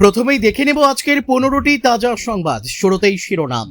প্রথমেই দেখে নেব আজকের 15টি তাজা সংবাদ। শুরুতেই শিরোনাম।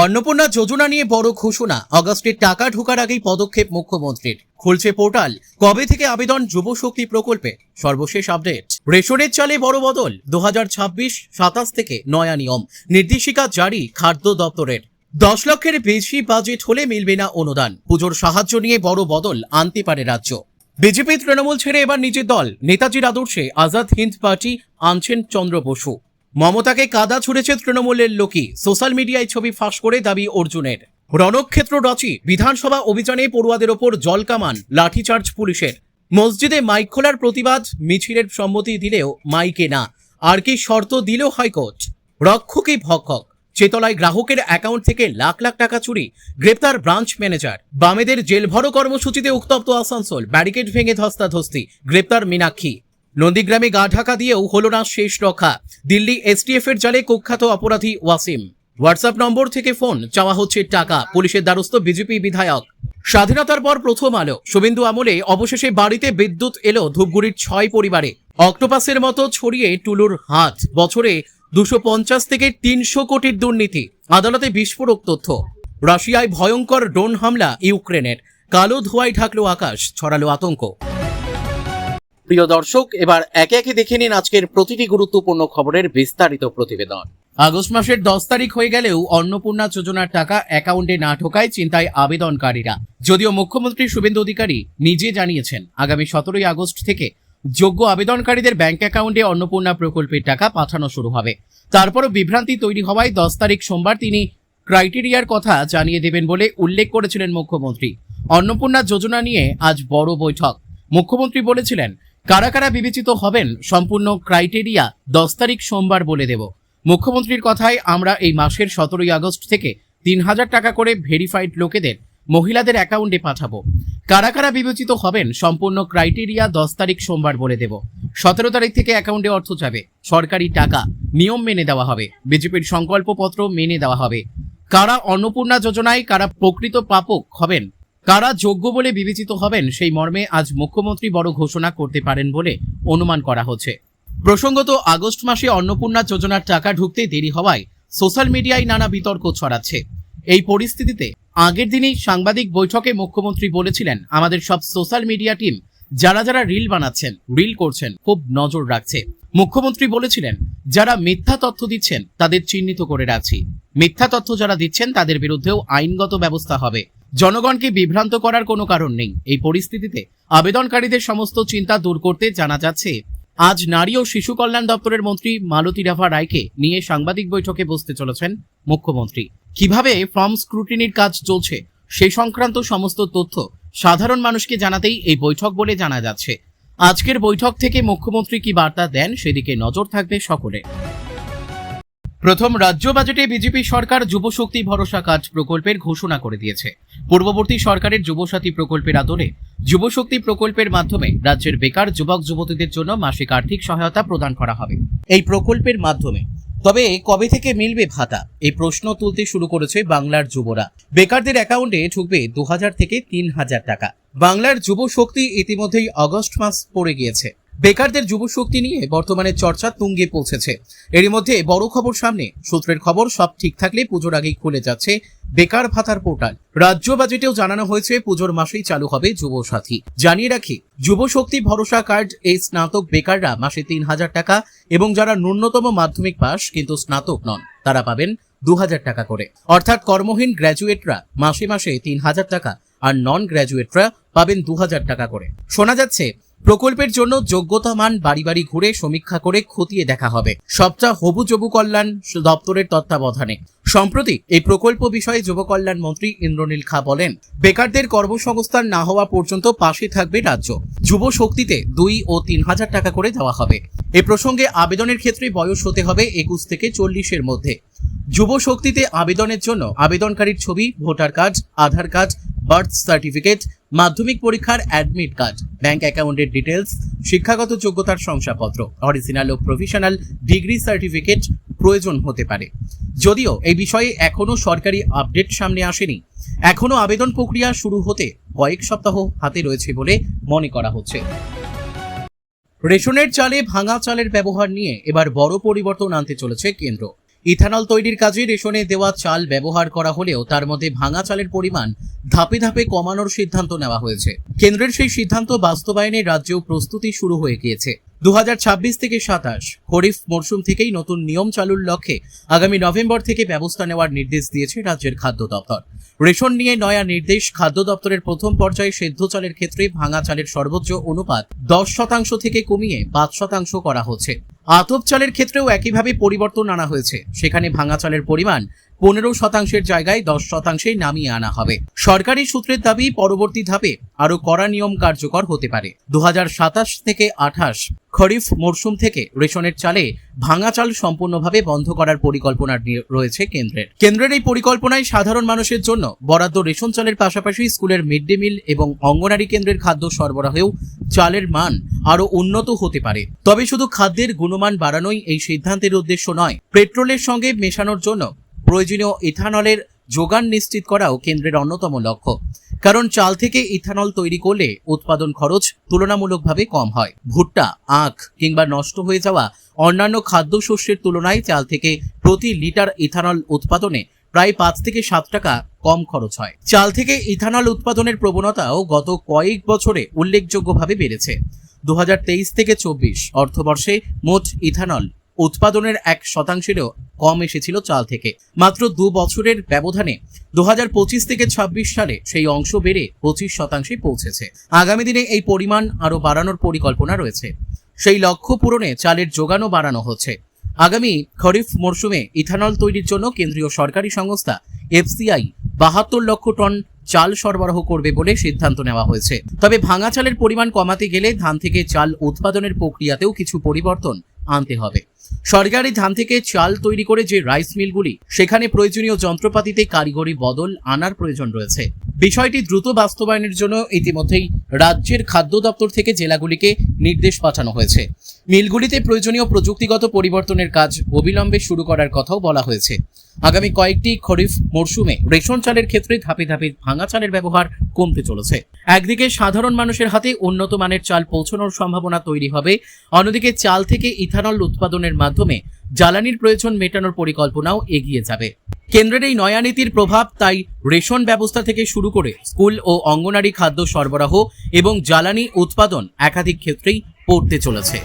অন্নপূর্ণা যোজনা নিয়ে বড় ঘোষণা। আগস্টের টাকা ঢোকার আগেই পদক্ষেপ মুখ্যমন্ত্রীর। খুলছে পোর্টাল। কবে থেকে আবেদন যুব শক্তি প্রকল্পে? সর্বশেষ আপডেট। রেশনের চালে বড় বদল। 2026-27 থেকে নয়া নিয়ম। নির্দেশিকা জারি খাদ্য দপ্তরের। 10 লক্ষের বেশি বাজেট হলে মিলবে না অনুদান। পুজোর সাহায্য নিয়ে বড় বদল আনতে পারে রাজ্য। বিজেপি তৃণমূল ছেড়ে এবার নিজের দল। নেতাজির আদর্শে আজাদ হিন্দ পার্টি আনছেন চন্দ্র বসু। মমতাকে কাদা ছুড়েছে তৃণমূলের লোকই। সোশ্যাল মিডিয়ায় ছবি ফাঁস করে দাবি অর্জুনের। রণক্ষেত্র রাঁচি। বিধানসভা অভিযানে পড়ুয়াদের ওপর জলকামান, লাঠিচার্জ পুলিশের। মসজিদে মাইক খোলার প্রতিবাদ মিছিলের সম্মতি দিলেও মাইকে না। আর কি শর্ত দিল হাইকোর্ট? রক্ষকই ভক্ষক। চেতলায় গ্রাহকের অ্যাকাউন্ট থেকে লাখ লাখ টাকা চুরি। গ্রেপ্তার ব্রাঞ্চ ম্যানেজার। বামেদের জেলভরো কর্মসূচিতে উত্তপ্ত আসানসোল। ব্যারিকেড ভেঙে ধস্তাধস্তি। গ্রেপ্তার মীনাক্ষী। নন্দীগ্রামে গা ঢাকা দিয়েও হল না শেষ রক্ষা। দিল্লি এসটিএফ এর জালে কুখ্যাত অপরাধী ওয়াসিম। হোয়াটসঅ্যাপ নম্বর থেকে ফোন চাওয়া হচ্ছে টাকা। পুলিশের দ্বারস্থ বিজেপি বিধায়ক। স্বাধীনতার পর প্রথম আলো। শুভেন্দু আমলে অবশেষে বাড়িতে বিদ্যুৎ এলো ধূপগুড়ির 6 পরিবারে। অক্টোপাসের মতো ছড়িয়ে টুলুর হাত। বছরে 250 থেকে 300 কোটির দুর্নীতি। আদালতে বিস্ফোরক তথ্য। রাশিয়ায় ভয়ঙ্কর ড্রোন হামলা ইউক্রেনের। কালো ধোঁয়ায় ঢাকলো আকাশ, ছড়ালো আতঙ্ক। প্রিয় দর্শক, এবার একে একে দেখে নিন আজকের প্রতিটি গুরুত্বপূর্ণ খবরের বিস্তারিত প্রতিবেদন। আগস্ট মাসের 10 তারিখ হয়ে গেলেও অন্নপূর্ণা যোজনার টাকা অ্যাকাউন্টে না ঢোকায় চিন্তায় আবেদনকারীরা। যদিও মুখ্যমন্ত্রী শুভেন্দু অধিকারী নিজে জানিয়েছেন আগামী 17 আগস্ট থেকে যোগ্য আবেদনকারীদের ব্যাংক অ্যাকাউন্টে অন্নপূর্ণা প্রকল্পের টাকা পাঠানো শুরু হবে। তারপরও বিভ্রান্তি তৈরি হওয়ায় 10 তারিখ সোমবার তিনি ক্রাইটেরিয়ার কথা জানিয়ে দেবেন বলে উল্লেখ করেছিলেন মুখ্যমন্ত্রী। অন্নপূর্ণা যোজনা নিয়ে আজ বড় বৈঠক। মুখ্যমন্ত্রী বলেছিলেন, কারা কারা বিবেচিত হবেন সম্পূর্ণ ক্রাইটেরিয়া 10 তারিখ সোমবার বলে দেব। মুখ্যমন্ত্রীর কথায় আমরা এই মাসের 17 আগস্ট থেকে 3000 টাকা করে ভেরিফাইড লোকেদের মহিলাদের অ্যাকাউন্টে পাঠাবো। কারা কারা বিবেচিত হবেন সম্পূর্ণ ক্রাইটেরিয়া 10 তারিখ সোমবার বলে দেব। 17 তারিখ থেকে অ্যাকাউন্টে অর্থ যাবে। সরকারি টাকা নিয়ম মেনে দেওয়া হবে। বিজেপির সংকল্পপত্র মেনে দেওয়া হবে। কারা অন্নপূর্ণা যোজনায় কারা প্রকৃত প্রাপক হবেন, কারা যোগ্য বলে বিবেচিত হবেন, সেই মর্মে আজ মুখ্যমন্ত্রী বড় ঘোষণা করতে পারেন বলে অনুমান করা হচ্ছে। প্রসঙ্গত, আগস্ট মাসে অন্নপূর্ণা যোজনার টাকা ঢুকতে দেরি হওয়ায় সোশ্যাল মিডিয়ায় নানা বিতর্ক ছড়াচ্ছে। এই পরিস্থিতিতে আগের দিনই সাংবাদিক বৈঠকে মুখ্যমন্ত্রী বলেছিলেন, আমাদের সব সোশ্যাল মিডিয়া টিম যারা যারা রিল বানাচ্ছেন, রিল করছেন, খুব নজর রাখছে। মুখ্যমন্ত্রী বলেছিলেন, যারা মিথ্যা তথ্য দিচ্ছেন তাদের চিহ্নিত করে রাখছি। মিথ্যা তথ্য যারা দিচ্ছেন তাদের বিরুদ্ধেও আইনগত ব্যবস্থা হবে। জনগণকে বিভ্রান্ত করার কোনো কারণ নেই। এই পরিস্থিতিতে আবেদনকারীদের সমস্ত চিন্তা দূর করতে জানা যাচ্ছে আজ নারী ও শিশু কল্যাণ দপ্তরের মন্ত্রী মালতী রাভা রায়কে নিয়ে সাংবাদিক বৈঠকে বসতে চলেছেন মুখ্যমন্ত্রী। কিভাবে ফর্ম স্ক্রুটিনির কাজ চলছে সেই সংক্রান্ত সমস্ত তথ্য সাধারণ মানুষকে জানাতেই এই বৈঠক বলে জানা যাচ্ছে। আজকের বৈঠক থেকে মুখ্যমন্ত্রী কি বার্তা দেন সেদিকে নজর থাকবে সকলে। প্রথম রাজ্য বাজেটে বিজেপি সরকার যুবশক্তি ভরসা কাজ প্রকল্পের ঘোষণা করে দিয়েছে। পূর্ববর্তী সরকারের যুবসাথী প্রকল্পের আদলে যুবশক্তি প্রকল্পের মাধ্যমে রাজ্যের বেকার যুবক যুবতীদের জন্য মাসিক আর্থিক সহায়তা প্রদান করা হবে এই প্রকল্পের মাধ্যমে। তবে কবে থেকে মিলবে ভাতা, এই প্রশ্ন তুলতে শুরু করেছে বাংলার যুবরা। বেকারদের অ্যাকাউন্টে ঢুকবে 2000 থেকে 3000 টাকা। বাংলার যুবশক্তি ইতিমধ্যেই আগস্ট মাস পড়ে গিয়েছে। বেকারদের যুবশক্তি নিয়ে বর্তমানে চর্চা তুঙ্গে পৌঁছেছে। এরই মধ্যে বড় খবর সামনে। সূত্রের খবর, সব ঠিক থাকলে পুজোর আগেই খুলে যাচ্ছে বেকার ভাতার পোর্টাল। রাজ্য বাজেটেও জানানো হয়েছে পুজোর মাসেই চালু হবে যুবসাথী। জানিয়ে রাখি, যুবশক্তি ভরসা কার্ড এই স্নাতক বেকাররা মাসে 3000 টাকা এবং যারা ন্যূনতম মাধ্যমিক পাস কিন্তু স্নাতক নন তারা পাবেন 2000 টাকা করে। অর্থাৎ কর্মহীন গ্র্যাজুয়েটরা মাসে মাসে 3000 টাকা আর নন গ্র্যাজুয়েটরা পাবেন 2000 টাকা করে। শোনা যাচ্ছে প্রকল্পের জন্য যোগ্যতা মান বাড়ি বাড়ি ঘুরে সমীক্ষা করে খতিয়ে দেখা হবে, সবটা হবু যুব কল্যাণ দপ্তরের তত্ত্বাবধানে। সম্প্রতি এই প্রকল্প বিষয়ে যুব কল্যাণ মন্ত্রী ইন্দ্রনীল খা বলেন, বেকারদের কর্মসংস্থান না হওয়া পর্যন্ত পাশে থাকবে রাজ্য। যুব শক্তিতে 2 ও 3000 টাকা করে দেওয়া হবে। এ প্রসঙ্গে আবেদনের ক্ষেত্রে বয়স হতে হবে 21 থেকে 40-এর মধ্যে। যুব শক্তিতে আবেদনের জন্য আবেদনকারীর ছবি, ভোটার কার্ড, আধার কার্ড, বার্থ সার্টিফিকেট, মাধ্যমিক পরীক্ষার অ্যাডমিট কার্ড, ব্যাংক অ্যাকাউন্টের ডিটেলস, শিক্ষাগত যোগ্যতার শংসাপত্র, অরিজিনাল ও প্রফেশনাল ডিগ্রি সার্টিফিকেট প্রয়োজন হতে পারে। যদিও এই বিষয়ে এখনো সরকারি আপডেট সামনে আসেনি। এখনো আবেদন প্রক্রিয়া শুরু হতে কয়েক সপ্তাহ হাতে রয়েছে বলে মনে করা হচ্ছে। রেশনের চালে ভাঙা চালের ব্যবহার নিয়ে এবার বড় পরিবর্তন আনতে চলেছে কেন্দ্র। ইথানল তৈরির কাজে রেশনে দেওয়া চাল ব্যবহার করা হলেও তার মধ্যে ভাঙা চালের পরিমাণ ধাপে ধাপে কমানোর সিদ্ধান্ত নেওয়া হয়েছে। কেন্দ্রের সেই সিদ্ধান্ত বাস্তবায়নে রাজ্যেও প্রস্তুতি শুরু হয়ে গিয়েছে। 2026 থেকে 27 খরিফ মরশুম থেকেই নতুন নিয়ম চালুর লক্ষ্যে আগামী নভেম্বর থেকে ব্যবস্থা নেওয়ার নির্দেশ দিয়েছে রাজ্যের খাদ্য দপ্তর। রেশন নিয়ে নয়া নির্দেশ। খাদ্য দপ্তরের প্রথম পর্যায়ে সেদ্ধ চালের ক্ষেত্রে ভাঙা চালের সর্বোচ্চ অনুপাত 10% থেকে কমিয়ে 5% করা হচ্ছে। আতপ চালের ক্ষেত্রেও একইভাবে পরিবর্তন আনা হয়েছে। সেখানে ভাঙা চালের পরিমাণ 15%-এর জায়গায় 10%-এ নামিয়ে আনা হবে। সরকারি সূত্রের দাবি, পরবর্তী ধাপে আরও কড়া নিয়ম কার্যকর হতে পারে। 2027 থেকে 28 খরিফ মরশুম থেকে রেশনের চালে ভাঙা চাল সম্পূর্ণভাবে বন্ধ করার পরিকল্পনা রয়েছে কেন্দ্রের এই পরিকল্পনায় সাধারণ মানুষের জন্য বরাদ্দ রেশন চালের পাশাপাশি স্কুলের মিড ডে মিল এবং অঙ্গনারী কেন্দ্রের খাদ্য সরবরাহেও চালের মান আরও উন্নত হতে পারে। তবে শুধু খাদ্যের গুণমান বাড়ানোই এই সিদ্ধান্তের উদ্দেশ্য নয়। পেট্রোলের সঙ্গে মেশানোর জন্য প্রয়োজনীয় ইথানলের যোগান নিশ্চিত করাও কেন্দ্রের অন্যতম লক্ষ্য। কারণ চাল থেকে ইথানল তৈরি করলে উৎপাদন খরচ তুলনামূলকভাবে কম হয়। ভুট্টা, আখ কিংবা নষ্ট হয়ে যাওয়া অন্যান্য খাদ্যশস্যের তুলনায় চাল থেকে প্রতি লিটার ইথানল উৎপাদনে প্রায় 5 থেকে 7 টাকা কম খরচ হয়। চাল থেকে ইথানল উৎপাদনের প্রবণতাও গত কয়েক বছরে উল্লেখযোগ্যভাবে বেড়েছে। 2023 থেকে 24 অর্থবর্ষে মোট ইথানল উৎপাদনের 1%-এরও কম এসেছিল চাল থেকে। মাত্র 2 বছরের ব্যবধানে 2025 থেকে 26 সালে সেই অংশ বেড়ে 25%-এ পৌঁছেছে। আগামী দিনে এই পরিমাণ আরও বাড়ানোর পরিকল্পনা রয়েছে। সেই লক্ষ্য পূরণে চালের যোগানও বাড়ানো হচ্ছে। আগামী খরিফ মরশুমে ইথানল তৈরির জন্য কেন্দ্রীয় সরকারি সংস্থা FCI 72 লক্ষ টন চাল সরবরাহ করবে বলে সিদ্ধান্ত নেওয়া হয়েছে। তবে ভাঙা চালের পরিমাণ কমাতে গেলে ধান থেকে চাল উৎপাদনের প্রক্রিয়াতেও কিছু পরিবর্তন আনতে হবে। সরকারি ধান থেকে চাল তৈরি করে যে রাইস মিলগুলি, সেখানে প্রয়োজনীয় যন্ত্রপাতিতে কারিগরি বদল আনার প্রয়োজন রয়েছে। বিষয়টি দ্রুত বাস্তবায়নের জন্য ইতিমধ্যেই রাজ্যের খাদ্য দপ্তর থেকে জেলাগুলিকে নির্দেশ পাঠানো হয়েছে। মিলগুলিতে প্রয়োজনীয় প্রযুক্তিগত পরিবর্তনের কাজ অবিলম্বে শুরু করার কথাও বলা হয়েছে। আগামী কয়েকটি খরিফ মরশুমে রেশন চালের ক্ষেত্রে ধাপে ধাপে ভাঙা চালের ব্যবহার কমতে চলেছে। একদিকে সাধারণ মানুষের হাতে উন্নত মানের চাল পৌঁছানোর সম্ভাবনা তৈরি হবে, অন্যদিকে চাল থেকে ইথানল উৎপাদনের মাধ্যমে জ্বালানির প্রয়োজন মেটানোর পরিকল্পনাও এগিয়ে যাবে। কেন্দ্রের এই নয়া নীতির প্রভাব তাই রেশন ব্যবস্থা থেকে শুরু করে স্কুল ও অঙ্গনারী খাদ্য সরবরাহ এবং জ্বালানি উৎপাদন একাধিক ক্ষেত্রেই পড়তে চলেছে।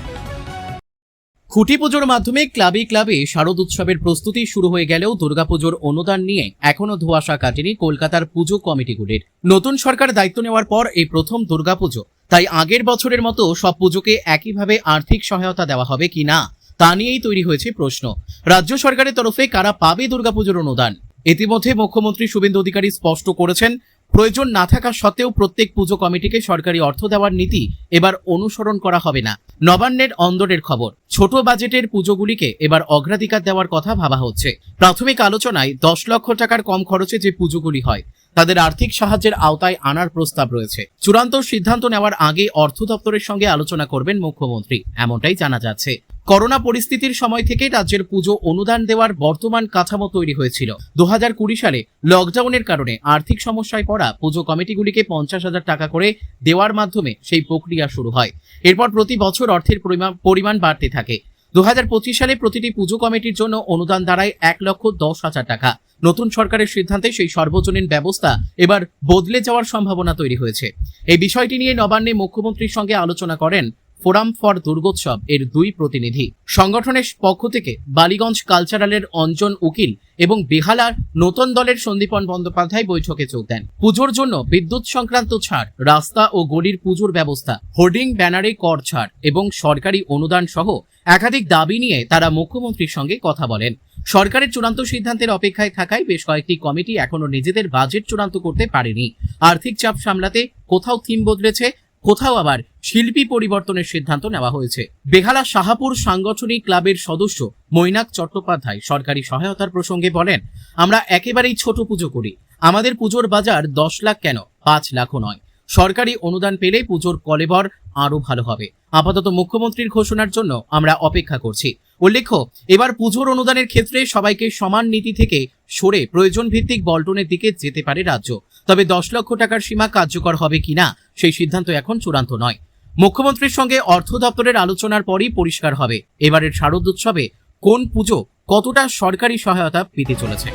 খুঁটি পুজোর মাধ্যমে ক্লাবে ক্লাবে শারদ উৎসবের প্রস্তুতি শুরু হয়ে গেলেও দুর্গাপুজোর অনুদান নিয়ে এখনো ধোঁয়াশা কাটেনি কলকাতার পুজো কমিটিগুলির। নতুন সরকার দায়িত্ব নেওয়ার পর এই প্রথম দুর্গাপুজো, তাই আগের বছরের মতো সব পুজোকে একইভাবে আর্থিক সহায়তা দেওয়া হবে কিনা তা নিয়েই তৈরি হয়েছে প্রশ্ন। রাজ্য সরকারের তরফে কারা পাবে দুর্গাপুজোর অনুদান? ইতিমধ্যে মুখ্যমন্ত্রী শুভেন্দু অধিকারী স্পষ্ট করেছেন, প্রয়োজন না থাকা সত্ত্বেও প্রত্যেক পুজো কমিটিকে সরকারি অর্থ দেওয়ার নীতি এবার অনুসরণ করা হবে না। নবান্নের অন্দরের খবর, ছোট বাজেটের পুজোগুলিকে এবার অগ্রাধিকার দেওয়ার কথা ভাবা হচ্ছে। প্রাথমিক আলোচনায় 10 লক্ষ টাকার কম খরচে যে পুজোগুলি হয় তাদের আর্থিক সাহায্যের আওতায় আনার প্রস্তাব রয়েছে। চূড়ান্ত সিদ্ধান্ত নেওয়ার আগে অর্থ দপ্তরের সঙ্গে আলোচনা করবেন মুখ্যমন্ত্রী, এমনটাই জানা যাচ্ছে। করোনা পরিস্থিতির সময় থেকে রাজ্যের পুজো অনুদান দেওয়ার বর্তমান কাঠামো তৈরি হয়েছিল। 2020 সালে লকডাউনের কারণে আর্থিক সমস্যায় পড়া পুজো কমিটিগুলিকে 50,000 টাকা করে দেওয়ার মাধ্যমে সেই প্রক্রিয়া শুরু হয়। এরপর প্রতি বছর অর্থের পরিমাণ বাড়তে থাকে। 2025 সালে প্রতিটি পুজো কমিটির জন্য অনুদান দাঁড়ায় 1,10,000 টাকা। নতুন সরকারের সিদ্ধান্তে সেই সর্বজনীন ব্যবস্থা এবার বদলে যাওয়ার সম্ভাবনা তৈরি হয়েছে। এই বিষয়টি নিয়ে নবান্নে মুখ্যমন্ত্রীর সঙ্গে আলোচনা করেন ফোরাম ফর দুর্গোৎসব এর 2 প্রতিনিধি। সংগঠনের পক্ষ থেকে বালিগঞ্জ কালচারালের অঞ্জন উকিল এবং বেহালার নতুন দলের সন্দীপন বন্দ্যোপাধ্যায় বৈঠকে যোগ দেন। পুজোর জন্য বিদ্যুৎ সংক্রান্ত ছাড়, রাস্তা ও গলির পুজোর ব্যবস্থা, হোর্ডিং ব্যানারে কর ছাড় এবং সরকারি অনুদান সহ একাধিক দাবি নিয়ে তারা মুখ্যমন্ত্রীর সঙ্গে কথা বলেন। সরকারের চূড়ান্ত সিদ্ধান্তের অপেক্ষায় থাকায় বেশ কয়েকটি কমিটি এখনো নিজেদের বাজেট চূড়ান্ত করতে পারেনি। আর্থিক চাপ সামলাতে কোথাও থিম বদলেছে, কোথাও আবার শিল্পী পরিবর্তনের সিদ্ধান্ত নেওয়া হয়েছে। বেহালা শাহাপুর সাংগঠনিক ক্লাবের সদস্য মৈনাক চট্টোপাধ্যায় সরকারি সহায়তার প্রসঙ্গে বলেন, আমরা একেবারেই ছোট পুজো করি, আমাদের পুজোর বাজার 10 লাখ কেন 5 লাখও নয়। সরকারি অনুদান পেলে পুজোর কলেবর আরো ভালো হবে। আপাতত মুখ্যমন্ত্রীর ঘোষণার জন্য আমরা অপেক্ষা করছি। উল্লেখ্য, এবার পুজোর অনুদানের ক্ষেত্রে সবাইকে সমান নীতি থেকে সরে প্রয়োজন ভিত্তিক বল্টনের দিকে যেতে পারে রাজ্য। তবে 10 লক্ষ টাকার সীমা কার্যকর হবে কিনা সেই সিদ্ধান্ত এখন চূড়ান্ত নয়। মুখ্যমন্ত্রীর সঙ্গে অর্থ দপ্তরের আলোচনার পরই পরিষ্কার হবে এবারের শারদোৎসবে কোন পুজো কতটা সরকারি সহায়তা পেতে চলেছে।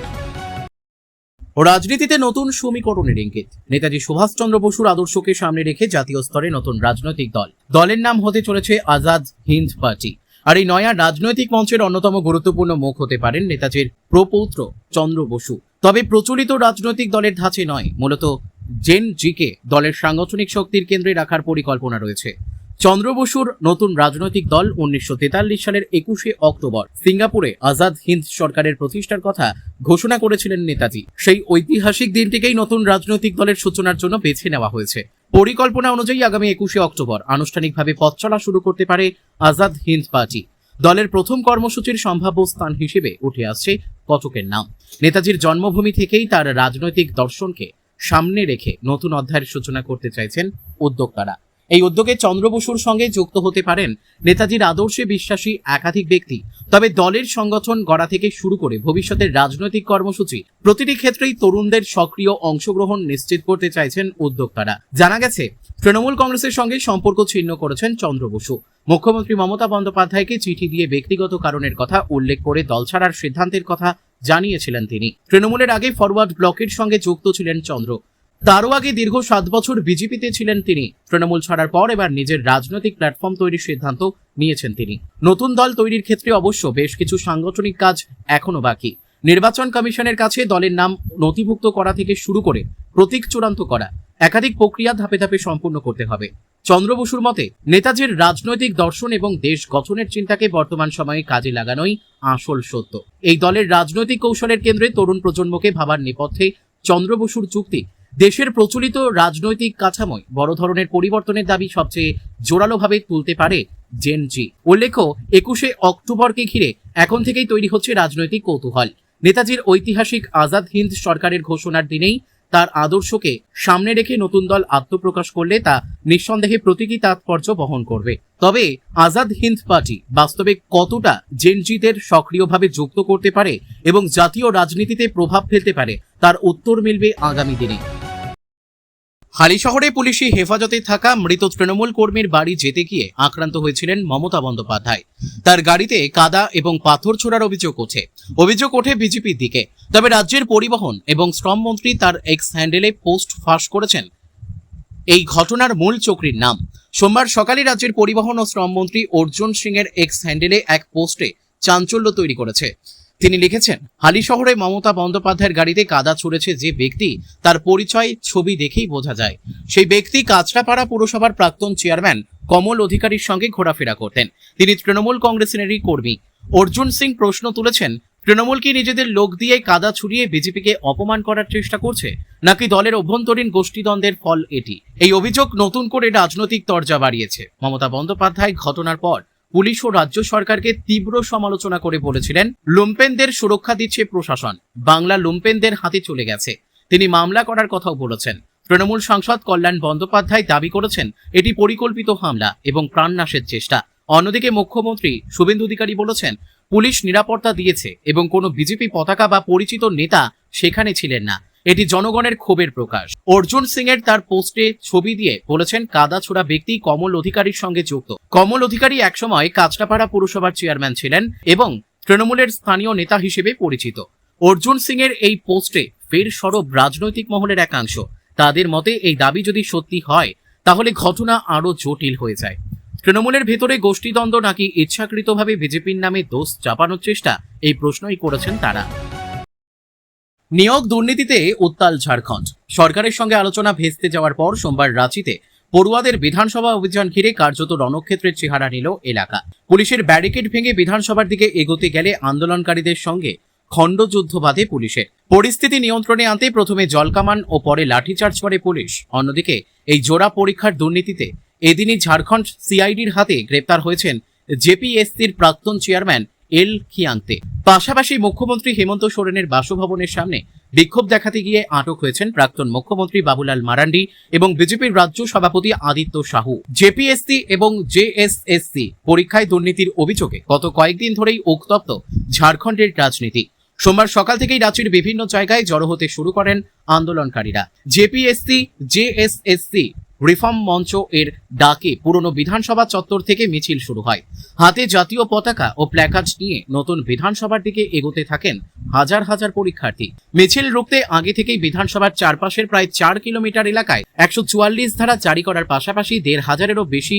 রাজনীতিতে নতুন সমীকরণের ইঙ্গিত। নেতাজি সুভাষচন্দ্র বসুর আদর্শকে সামনে রেখে জাতীয় স্তরে নতুন রাজনৈতিক দলের নাম হতে চলেছে আজাদ হিন্দ পার্টি। আর এই নয়া রাজনৈতিক মঞ্চের অন্যতম গুরুত্বপূর্ণ মুখ হতে পারেন নেতাজির প্রপৌত্র চন্দ্র বসু। তবে প্রচলিত রাজনৈতিক দলের ধাঁচে নয়, মূলত জেন জিকে দলের সাংগঠনিক শক্তির কেন্দ্রে রাখার পরিকল্পনা রয়েছে। চন্দ্র বসুর নতুন রাজনৈতিক দল 1943 সালের 21শে অক্টোবর সিঙ্গাপুরে আজাদ হিন্দ সরকারের প্রতিষ্ঠার কথা ঘোষণা করেছিলেন নেতাজি। সেই ঐতিহাসিক দিনটিকেই নতুন রাজনৈতিক দলের সূচনার জন্য বেছে নেওয়া হয়েছে। পরিকল্পনা অনুযায়ী আগামী 21শে অক্টোবর আনুষ্ঠানিকভাবে পথ চলা শুরু করতে পারে আজাদ হিন্দ পার্টি। দলের প্রথম কর্মসূচির সম্ভাব্য স্থান হিসেবে উঠে আসছে কটকের নাম। নেতাজির জন্মভূমি থেকেই তার রাজনৈতিক দর্শনকে সামনে রেখে নতুন অধ্যায়ের সূচনা করতে চাইছেন উদ্যোক্তারা। এই উদ্যোগে চন্দ্র বসুর সঙ্গে যুক্ত হতে পারেন নেতাজির আদর্শে বিশ্বাসী একাধিক ব্যক্তি। তবে দলের সংগঠন গড়া থেকে শুরু করে ভবিষ্যতের রাজনৈতিক কর্মসূচি প্রতিটি ক্ষেত্রেই তরুণদের সক্রিয় অংশগ্রহণ নিশ্চিত করতে চাইছেন উদ্যোক্তারা। জানা গেছে, তৃণমূল কংগ্রেসের সঙ্গে সম্পর্ক ছিন্ন করেছেন চন্দ্র বসু। মুখ্যমন্ত্রী মমতা বন্দ্যোপাধ্যায়কে চিঠি দিয়ে ব্যক্তিগত কারণের কথা উল্লেখ করে দল ছাড়ার সিদ্ধান্তের কথা জানিয়েছিলেন তিনি। তৃণমূলের আগে ফরওয়ার্ড ব্লকের সঙ্গে যুক্ত ছিলেন চন্দ্র। তারও আগে দীর্ঘ 7 বছর বিজেপিতে ছিলেন তিনি। তৃণমূল ছাড়ার পর এবার নিজের রাজনৈতিক প্ল্যাটফর্ম তৈরির সিদ্ধান্ত নিয়েছেন তিনি। নতুন দল তৈরির ক্ষেত্রে অবশ্য বেশ কিছু সাংগঠনিক কাজ এখনো বাকি। নির্বাচন কমিশনের কাছে দলের নাম নথিভুক্ত করা থেকে শুরু করে প্রতীক চূড়ান্ত করা, একাধিক প্রক্রিয়া ধাপে ধাপে সম্পূর্ণ করতে হবে। চন্দ্র বসুর মতে নেতাজির রাজনৈতিক দর্শন এবং দেশ গঠনের চিন্তাকে বর্তমান সময়ে কাজে লাগানোই আসল সত্য। এই দলের রাজনৈতিক কৌশলের কেন্দ্রে তরুণ প্রজন্মকে ভাবার নেপথ্যে চন্দ্র বসুর যুক্তি, দেশের প্রচলিত রাজনৈতিক কাঠামোয় বড় ধরনের পরিবর্তনের দাবি সবচেয়ে জোরালোভাবে তুলতে পারে জেন জি। উল্লেখ্য, 21শে অক্টোবরকে ঘিরে এখন থেকেই তৈরি হচ্ছে রাজনৈতিক কৌতূহল। নেতাজির ঐতিহাসিক আজাদ হিন্দ সরকারের ঘোষণার দিনেই তার আদর্শকে সামনে রেখে নতুন দল আত্মপ্রকাশ করলে তা নিঃসন্দেহে প্রতীকী তাৎপর্য বহন করবে। তবে আজাদ হিন্দ পার্টি বাস্তবে কতটা জেনজিদের সক্রিয়ভাবে যুক্ত করতে পারে এবং জাতীয় রাজনীতিতে প্রভাব ফেলতে পারে তার উত্তর মিলবে আগামী দিনে। হালিশহরে পুলিশি হেফাজতে থাকা মৃত তৃণমূল কর্মীর বাড়ি যেতে গিয়ে আক্রান্ত হয়েছিলেন মমতা বন্দ্যোপাধ্যায়। তার গাড়িতে কাদা এবং পাথর ছোড়ার অভিযোগ ওঠে বিজেপির দিকে। তবে রাজ্যের পরিবহন এবং শ্রম মন্ত্রী তার এক্স হ্যান্ডেলে পোস্ট ফাঁস করেছেন এই ঘটনার মূল চক্রীর নাম। সোমবার সকালে রাজ্যের পরিবহন ও শ্রম মন্ত্রী অর্জুন সিং এর এক্স হ্যান্ডেলে এক পোস্টে চাঞ্চল্য তৈরি করেছে। তিনি লিখেছেন, হালিশহরে মমতা বন্দ্যোপাধ্যায়ের গাড়িতে কাদা ছুড়েছে যে ব্যক্তি, তার পরিচয় ছবি দেখেই বোঝা যায়। সেই ব্যক্তি কাঁচরাপাড়া পুরসভার প্রাক্তন চেয়ারম্যান কমল অধিকারীর সঙ্গে ঘোরাফেরা করতেন। তিনি তৃণমূল কংগ্রেসেরই কর্মী। অর্জুন সিং প্রশ্ন তুলেছেন, তৃণমূল কি নিজেদের লোক দিয়ে কাদা ছুড়িয়ে বিজেপিকে অপমান করার চেষ্টা করছে, নাকি দলের অভ্যন্তরীণ গোষ্ঠীদ্বন্দ্বের ফল এটি? এই অভিযোগ নতুন করে রাজনৈতিক তরজা বাড়িয়েছে। মমতা বন্দ্যোপাধ্যায় ঘটনার পর পুলিশ ও রাজ্য সরকারকে তীব্র সমালোচনা করে বলেছিলেন, লুম্পেনদের সুরক্ষা দিচ্ছে প্রশাসন, বাংলা লুম্পেনদের হাতে চলে গেছে। তিনি মামলা করার কথাও বলেছেন। তৃণমূল সাংসদ কল্যাণ বন্দ্যোপাধ্যায় দাবি করেছেন এটি পরিকল্পিত হামলা এবং প্রাণনাশের চেষ্টা। অন্যদিকে মুখ্যমন্ত্রী শুভেন্দু অধিকারী বলেছেন, পুলিশ নিরাপত্তা দিয়েছে এবং কোনো বিজেপি পতাকা বা পরিচিত নেতা সেখানে ছিলেন না। এটি জনগণের ক্ষোভের প্রকাশ। অর্জুন সিং এর তার পোস্টে ছবি দিয়ে বলেছেন, কাদা ছোড়া ব্যক্তি কমল অধিকারীর সঙ্গে যুক্ত। কমল অধিকারী একসময় কাঁচরাপাড়া পুরসভার চেয়ারম্যান ছিলেন এবং তৃণমূলের স্থানীয় নেতা হিসেবে পরিচিত। অর্জুন সিং এর এই পোস্টে ফের সরব রাজনৈতিক মহলের একাংশ। তাদের মতে এই দাবি যদি সত্যি হয় তাহলে ঘটনা আরো জটিল হয়ে যায়। তৃণমূলের ভেতরে গোষ্ঠীদ্বন্দ্ব নাকি ইচ্ছাকৃতভাবে বিজেপির নামে দোষ চাপানোর চেষ্টা, এই প্রশ্নই করেছেন তারা। নিয়োগ দুর্নীতিতে উত্তাল ঝাড়খণ্ড। সরকারের সঙ্গে আলোচনা ভেস্তে যাওয়ার পর সোমবার রাঁচিতে পড়ুয়াদের বিধানসভা অভিযান ঘিরে কার্যত রণক্ষেত্রের চেহারা নিল এলাকা। পুলিশের ব্যারিকেড ভেঙে বিধানসভার দিকে এগোতে গেলে আন্দোলনকারীদের সঙ্গে খণ্ডযুদ্ধ বাধে পুলিশের। পরিস্থিতি নিয়ন্ত্রণে আনতে প্রথমে জলকামান ও পরে লাঠিচার্জ করে পুলিশ। অন্যদিকে এই জোড়া পরীক্ষার দুর্নীতিতে এদিনই ঝাড়খণ্ড সিআইডির হাতে গ্রেপ্তার হয়েছেন জেপিএসসির প্রাক্তন চেয়ারম্যান এল খিয়াংতে। পাশাপাশি মুখ্যমন্ত্রী হেমন্ত সোরেনের বাসভবনের সামনে বিক্ষোভ দেখাতে গিয়ে আটক হয়েছেন প্রাক্তন মুখ্যমন্ত্রী বাবুলাল মারান্ডি এবং বিজেপির রাজ্য সভাপতি আদিত্য সাহু। জেপিএসসি এবং জেএসএসসি পরীক্ষায় দুর্নীতির অভিযোগে গত কয়েকদিন ধরেই উত্তপ্ত ঝাড়খণ্ডের রাজনীতি। সোমবার সকাল থেকেই রাজ্যের বিভিন্ন জায়গায় জড়ো হতে শুরু করেন আন্দোলনকারীরা। জেপিএসসি জেএসএসসি রিফর্ম মঞ্চ এর ডাকে পুরনো বিধানসভা চত্বর থেকে মিছিল শুরু হয়। হাতে জাতীয় পতাকা ও প্ল্যাকার্ড নিয়ে নতুন বিধানসভার দিকে এগোতে থাকেন হাজার হাজার পরীক্ষার্থী। মিছিল রুখতে আগে থেকেই বিধানসভার চারপাশের প্রায় 4 কিলোমিটার এলাকায় 144 ধারা জারি করার পাশাপাশি 1,500-এরও বেশি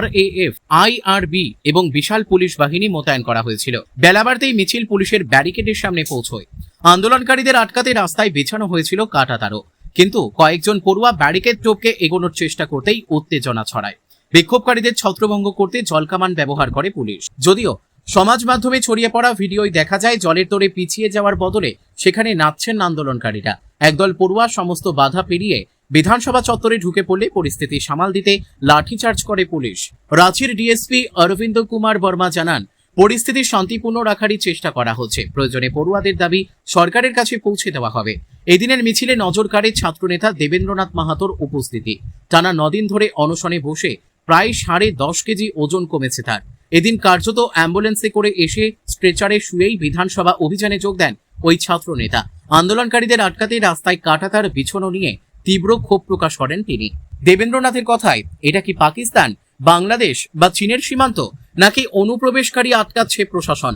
RAF, IRB এবং বিশাল পুলিশ বাহিনী মোতায়েন করা হয়েছিল। বেলা বাড়তেই মিছিল পুলিশের ব্যারিকেডের সামনে পৌঁছয়। আন্দোলনকারীদের আটকাতে রাস্তায় বিছানো হয়েছিল কাঁটাতারও, কিন্তু কয়েকজন পড়ুয়া ব্যারিকেড টপকে এগোনোর চেষ্টা করতেই উত্তেজনা ছড়ায়। বিক্ষোভকারীদের ছত্রভঙ্গ করতে জলকামান ব্যবহার করে পুলিশ। যদিও সমাজ মাধ্যমে ছড়িয়ে পড়া ভিডিওয় দেখা যায় জলের তোড়ে পিছিয়ে যাওয়ার বদলে সেখানে নাচছেন আন্দোলনকারীরা। একদল পড়ুয়া সমস্ত বাধা পেরিয়ে বিধানসভা চত্বরে ঢুকে পড়লে পরিস্থিতি সামাল দিতে লাঠিচার্জ করে পুলিশ। রাঁচির ডিএসপি অরবিন্দ কুমার বর্মা জানান, পরিস্থিতি শান্তিপূর্ণ রাখারই চেষ্টা করা হচ্ছে। প্রয়োজনে পড়ুয়াদের দাবি সরকারের কাছে পৌঁছে দেওয়া হবে। এদিনের মিছিলে নজর কাড়ে ছাত্রনেতা দেবেন্দ্রনাথ মাহাতোর উপস্থিতি। টানা 9 দিন ধরে অনশনে বসে প্রায় 10.5 কেজি ওজন কমেছে তার। এদিন কার্যত অ্যাম্বুলেন্সে করে এসে স্ট্রেচারে শুয়েই বিধানসভা অভিযানে যোগ দেন ওই ছাত্রনেতা। আন্দোলনকারীদের আটকাতে রাস্তায় কাঁটাতার বিছানো নিয়ে তীব্র ক্ষোভ প্রকাশ করেন তিনি। দেবেন্দ্রনাথের কথায়, এটা কি পাকিস্তান, বাংলাদেশ বা চীনের সীমান্ত, নাকি অনুপ্রবেশকারী আটকাচ্ছে প্রশাসন?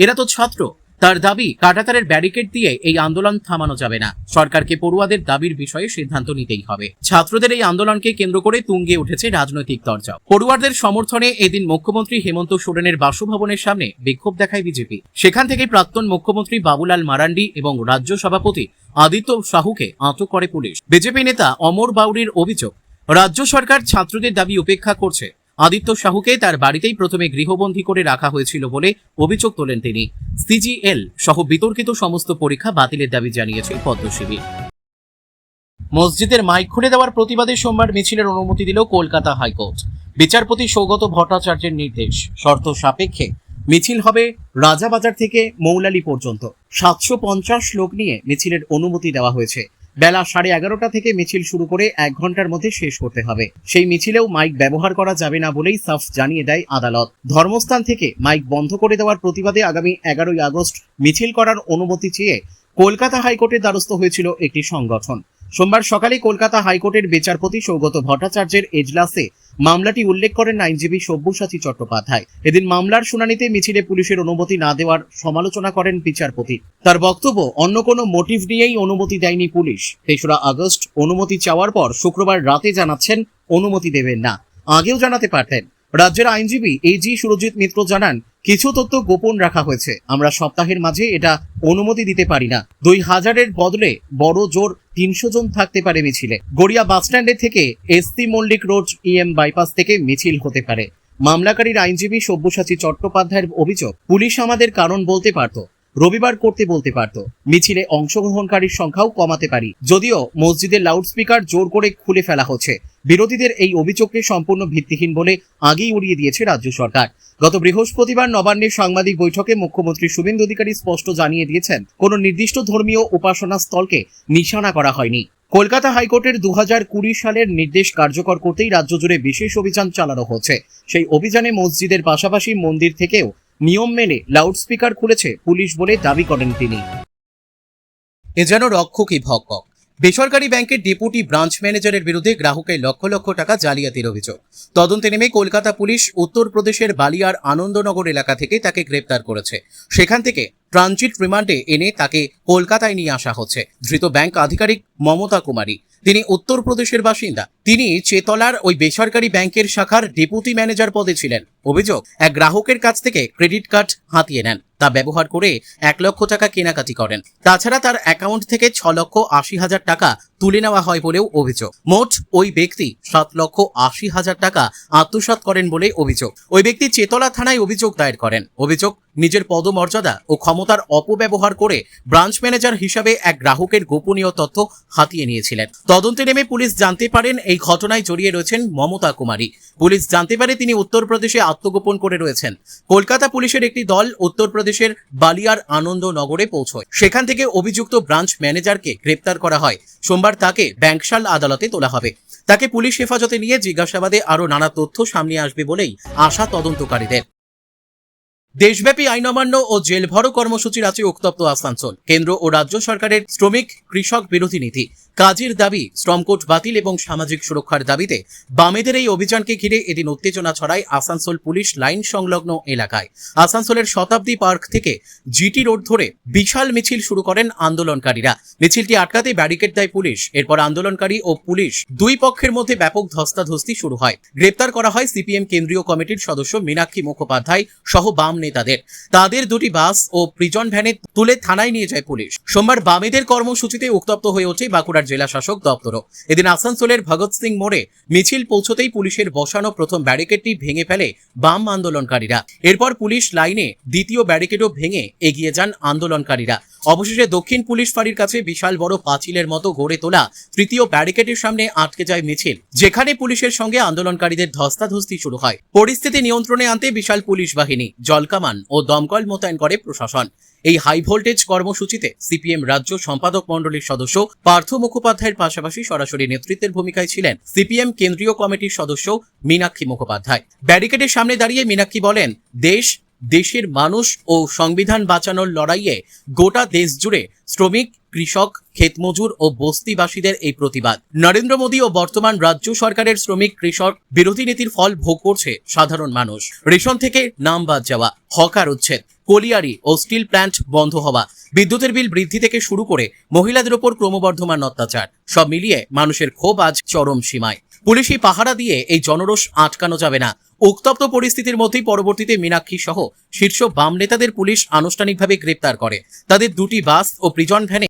এরা তো ছাত্র। তার দাবি, কাঁটাতারের ব্যারিকেড দিয়ে এই আন্দোলন থামানো যাবে না। সরকারকে পড়ুয়াদের দাবির বিষয়ে সিদ্ধান্ত নিতেই হবে। ছাত্রদের এই আন্দোলনকে কেন্দ্র করে তুঙ্গে উঠেছে রাজনৈতিক তরজা। পড়ুয়াদের সমর্থনে এদিন মুখ্যমন্ত্রী হেমন্ত সোরেনের বাসভবনের সামনে বিক্ষোভ দেখায় বিজেপি। সেখান থেকে প্রাক্তন মুখ্যমন্ত্রী বাবুলাল মারান্ডি এবং রাজ্য সভাপতি আদিত্য সাহুকে আটক করে পুলিশ। বিজেপি নেতা অমর বাউরির অভিযোগ, রাজ্য সরকার ছাত্রদের দাবি উপেক্ষা করছে। আদিত্য সাহুকে তার বাড়িতেই প্রথমে গৃহবন্দী করে রাখা হয়েছিল বলে অভিযোগ তোলেন তিনি। CGL সহ বিতর্কিত সমস্ত পরীক্ষা বাতিলের দাবি জানিয়েছে পদ্মশিবির। মসজিদের মাইক খুলে দেওয়ার প্রতিবাদে সোমবার মিছিলের অনুমতি দিল কলকাতা হাইকোর্ট। বিচারপতি সৌগত ভট্টাচার্যের নির্দেশ, শর্ত সাপেক্ষে মিছিল হবে রাজাবাজার থেকে মৌলালি পর্যন্ত। 750 লোক নিয়ে মিছিলের অনুমতি দেওয়া হয়েছে। বেলা 11:30 থেকে মিছিল শুরু করে 1 ঘন্টার মধ্যে শেষ করতে হবে। সেই মিছিলেও মাইক ব্যবহার করা যাবে না বলেই সাফ জানিয়ে দেয় আদালত। ধর্মস্থান থেকে মাইক বন্ধ করে দেওয়ার প্রতিবাদে আগামী 11ই আগস্ট মিছিল করার অনুমতি চেয়ে কলকাতা হাইকোর্টের দ্বারস্থ হয়েছিল একটি সংগঠন। সোমবার সকালে কলকাতা হাইকোর্টের বিচারপতি সৌগত ভট্টাচার্যের এজলাসে মামলাটি উল্লেখ করেন আইনজীবী সব্যসাচী চট্টোপাধ্যায়। এদিন মামলার শুনানিতে মিছিলে পুলিশের অনুমতি না দেওয়ার সমালোচনা করেন বিচারপতি। তার বক্তব্য, অন্য কোনো মোটিভ নিয়েই অনুমতি দেয়নি পুলিশ। 3রা আগস্ট অনুমতি চাওয়ার পর শুক্রবার রাতে জানাচ্ছেন অনুমতি দেবেন না, আগেও জানাতে পারতেন। রাজ্যের আইনজীবী AG সুরজিৎ মিত্র জানান, কিছু তথ্য গোপন রাখা হয়েছে। আমরা সপ্তাহের মাঝে এটা অনুমতি দিতে পারি না। 2000-এর বদলে বড় জোর 300 জন থাকতে পারে মিছিলে। গড়িয়া বাসস্ট্যান্ডে থেকে SC Mullick road EM bypass থেকে মিছিল হতে পারে। মামলাকারীর আইনজীবী সব্যসাচী চট্টোপাধ্যায়ের অভিযোগ, পুলিশ আমাদের কারণ বলতে পারত, রবিবার করতে বলতে পারত, মিছিলে অংশগ্রহণকারীর সংখ্যাও কমাতে পারি। যদিও মসজিদের লাউডস্পিকার জোর করে খুলে ফেলা হচ্ছে। বিরোধীদের এই অভিযোগকে সম্পূর্ণ ভিত্তিহীন বলে আগেই উড়িয়ে দিয়েছে রাজ্য সরকার। গত বৃহস্পতিবার নবান্নের সাংবাদিক বৈঠকে মুখ্যমন্ত্রী শুভেন্দু অধিকারী স্পষ্ট জানিয়ে দিয়েছেন, কোনো নির্দিষ্ট ধর্মীয় উপাসনা স্থলকে নিশানা করা হয়নি। কলকাতা হাইকোর্টের 2020 সালের নির্দেশ কার্যকর করতেই রাজ্য জুড়ে বিশেষ অভিযান চালানো হচ্ছে। সেই অভিযানে মসজিদের পাশাপাশি মন্দির থেকেও নিয়ম মেনে লাউডস্পিকার খুলেছে পুলিশ বলে দাবি করেন তিনি। এ যেন রক্ষকই ভক্ষক। বেসরকারি ব্যাংকের ডেপুটি ব্রাঞ্চ ম্যানেজারের বিরুদ্ধে গ্রাহকের লক্ষ লক্ষ টাকা জালিয়াতির অভিযোগ। তদন্তে নেমে কলকাতা পুলিশ উত্তরপ্রদেশের বালিয়ার আনন্দনগর এলাকা থেকে তাকে গ্রেপ্তার করেছে। সেখান থেকে ট্রানজিট রিমান্ডে এনে তাকে কলকাতায় নিয়ে আসা হচ্ছে। ধৃত ব্যাংক আধিকারিক মমতা কুমারী, তিনি উত্তরপ্রদেশের বাসিন্দা। তিনি চেতলার ওই বেসরকারি ব্যাংকের শাখার ডেপুটি ম্যানেজার পদে ছিলেন। অভিযোগ, এক গ্রাহকের কাছ থেকে ক্রেডিট কার্ড হাতিয়ে নেন, তা ব্যবহার করে 1 লক্ষ টাকা কেনাকাটি করেন। তাছাড়া তার অ্যাকাউন্ট থেকে 6,80,000 টাকা তুলে নেওয়া হয় বলেও অভিযোগ। মোট ওই ব্যক্তি 7,80,000 টাকা আত্মসাৎ করেন বলে অভিযোগ। ওই ব্যক্তি চেতলা থানায় অভিযোগ দায়ের করেন। অভিযোগ, নিজের পদমর্যাদা ও ক্ষমতার অপব্যবহার করে ব্রাঞ্চ ম্যানেজার হিসাবে এক গ্রাহকের গোপনীয় তথ্য হাতিয়ে নিয়েছিলেন। তদন্তে নেমে পুলিশ জানতে পারেন এই ঘটনায় জড়িয়ে রয়েছেন মমতা কুমারী। পুলিশ জানতে পারে তিনি উত্তরপ্রদেশে আত্মগোপন করে রয়েছেন। কলকাতা পুলিশের একটি দল উত্তরপ্রদেশের বালিয়ার আনন্দনগরে পৌঁছয়। সেখান থেকে অভিযুক্ত ব্রাঞ্চ ম্যানেজারকে গ্রেপ্তার করা হয়। সোমবার তাকে ব্যাংকশাল আদালতে তোলা হবে। তাকে পুলিশ হেফাজতে নিয়ে জিজ্ঞাসাবাদে আরও নানা তথ্য সামনে আসবে বলেই আশা তদন্তকারীদের। দেশব্যাপী আইন অমান্য ও জেল ভরো কর্মসূচির আছে উত্তপ্ত আসানসোল। কেন্দ্র ও রাজ্য সরকারের শ্রমিক কৃষক বিরোধী নীতি, কাজের দাবি, শ্রম কোড বাতিল এবং সামাজিক সুরক্ষার দাবিতে বামেদের এই অভিযানকে ঘিরে এদিন উত্তেজনা ছড়ায় আসানসোল পুলিশ লাইন সংলগ্ন এলাকায়। আসানসোলের শতাব্দী পার্ক থেকে জিটি রোড ধরে বিশাল মিছিল শুরু করেন আন্দোলনকারীরা। মিছিলটি আটকাতে ব্যারিকেড দেয় পুলিশ। এরপর আন্দোলনকারী ও পুলিশ দুই পক্ষের মধ্যে ব্যাপক ধস্তাধস্তি শুরু হয়। গ্রেপ্তার করা হয় সিপিএম কেন্দ্রীয় কমিটির সদস্য মীনাক্ষী মুখোপাধ্যায় সহ বাম নেতাদের। তাদের দুটি বাস ও প্রিজন ভ্যানে তুলে থানায় নিয়ে যায় পুলিশ। সোমবার বামেদের কর্মসূচিতে উত্তপ্ত হয়ে ওঠে বাঁকুড়ার জেলা শাসক দপ্তরও। এদিন আসানসোলের ভগৎ সিং মোড়ে মিছিল পৌঁছতেই পুলিশের বসানো প্রথম ব্যারিকেডটি ভেঙে ফেলে বাম আন্দোলনকারীরা। এরপর পুলিশ লাইনে দ্বিতীয় ব্যারিকেডও ভেঙে এগিয়ে যান আন্দোলনকারীরা। অবশেষে দক্ষিণ পুলিশ ফাঁড়ির কাছে বিশাল বড় পাঁচিলের মতো গড়ে তোলা তৃতীয় ব্যারিকেডের সামনে আটকে যায় মিছিল, যেখানে পুলিশের সঙ্গে আন্দোলনকারীদের ধস্তাধস্তি শুরু হয়। পরিস্থিতি নিয়ন্ত্রণে আনতে বিশাল পুলিশ বাহিনী, জলকামান ও দমকল মোতায়েন করে প্রশাসন। এই হাই ভোল্টেজ কর্মসূচিতে সিপিএম রাজ্য সম্পাদক মণ্ডলীর সদস্য পার্থ মুখোপাধ্যায়ের পাশাপাশি সরাসরি নেতৃত্বের ভূমিকায় ছিলেন সিপিএম কেন্দ্রীয় কমিটির সদস্য মীনাক্ষী মুখোপাধ্যায়। ব্যারিকেডের সামনে দাঁড়িয়ে মীনাক্ষী বলেন, দেশের মানুষ ও সংবিধান বাঁচানোর লড়াইয়ে গোটা দেশ জুড়ে শ্রমিক, কৃষক, ক্ষেতমজুর ও বস্তিবাসীদের এই প্রতিবাদ। নরেন্দ্র মোদী ও বর্তমান রাজ্য সরকারের শ্রমিক কৃষক বিরোধী নীতির ফল ভোগ করছে সাধারণ মানুষ। রেশন থেকে নাম বাদ যাওয়া, হকার উচ্ছেদ, কলিয়ারি ও স্টিল প্ল্যান্ট বন্ধ হওয়া, বিদ্যুতের বিল বৃদ্ধি থেকে শুরু করে মহিলাদের উপর ক্রমবর্ধমান অত্যাচার, সব মিলিয়ে মানুষের ক্ষোভ আজ চরম সীমায়। পুলিশি পাহারা দিয়ে এই জনরোষ আটকানো যাবে না। উত্তপ্ত পরিস্থিতির মধ্যেই পরবর্তীতে মীনাক্ষী সহ শীর্ষ বাম নেতাদের পুলিশ আনুষ্ঠানিকভাবে গ্রেপ্তার করে। তাদের দুটি বাস ও প্রিজন ভ্যানে